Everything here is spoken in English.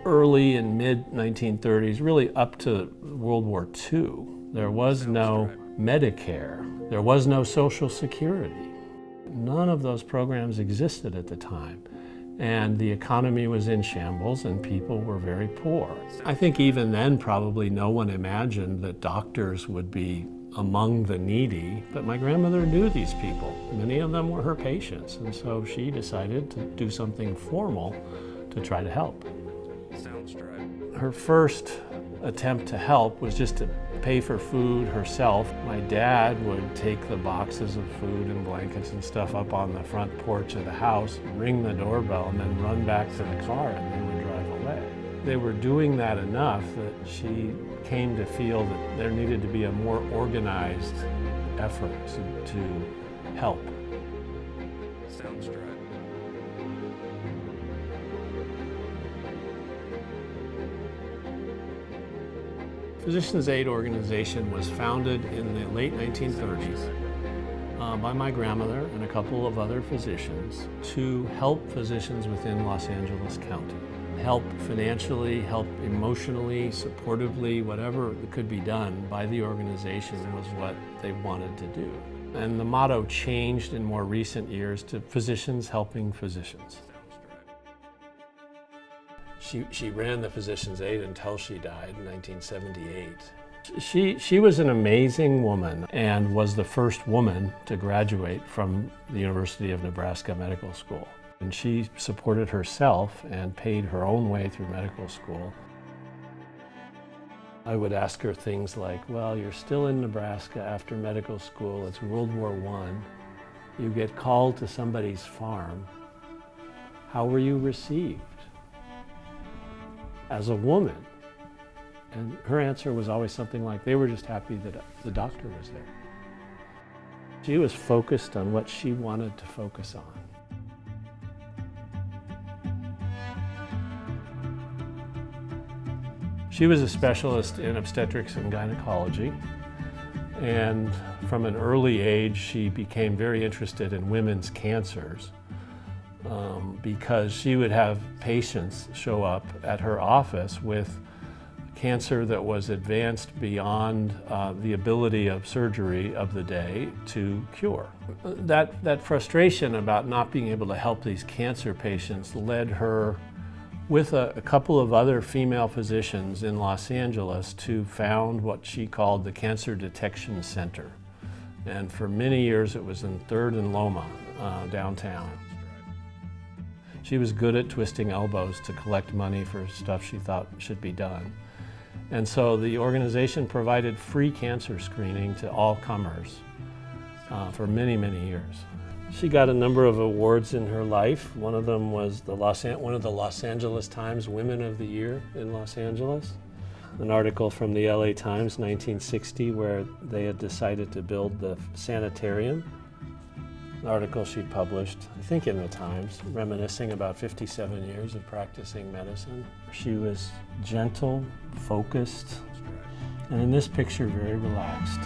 early and mid-1930s, really up to World War II, there was no Medicare, there was no Social Security. None of those programs existed at the time. And the economy was in shambles and people were very poor. I think even then probably no one imagined that doctors would be among the needy, but my grandmother knew these people. Many of them were her patients, and so she decided to do something formal to try to help. Sounds right. Her first attempt to help was just to pay for food herself. My dad would take the boxes of food and blankets and stuff up on the front porch of the house, ring the doorbell, and then run back to the car, and they would drive away. They were doing that enough that she came to feel that there needed to be a more organized effort to help. Sounds right. Physicians' Aid organization was founded in the late 1930s by my grandmother and a couple of other physicians to help physicians within Los Angeles County. Help financially, help emotionally, supportively, whatever could be done by the organization was what they wanted to do. And the motto changed in more recent years to physicians helping physicians. She ran the Physicians' Aid until she died in 1978. She was an amazing woman and was the first woman to graduate from the University of Nebraska Medical School. And she supported herself and paid her own way through medical school. I would ask her things like, well, you're still in Nebraska after medical school, it's World War I, you get called to somebody's farm, how were you received as a woman? And her answer was always something like, they were just happy that the doctor was there. She was focused on what she wanted to focus on. She was a specialist in obstetrics and gynecology, and from an early age she became very interested in women's cancers because she would have patients show up at her office with cancer that was advanced beyond the ability of surgery of the day to cure. That frustration about not being able to help these cancer patients led her, with a couple of other female physicians in Los Angeles, to found what she called the Cancer Detection Center. And for many years it was in 3rd and Loma, downtown. She was good at twisting elbows to collect money for stuff she thought should be done. And so the organization provided free cancer screening to all comers for many, many years. She got a number of awards in her life. One of them was one of the Los Angeles Times Women of the Year in Los Angeles. An article from the LA Times, 1960, where they had decided to build the sanitarium. An article she published, I think in the Times, reminiscing about 57 years of practicing medicine. She was gentle, focused, and in this picture, very relaxed.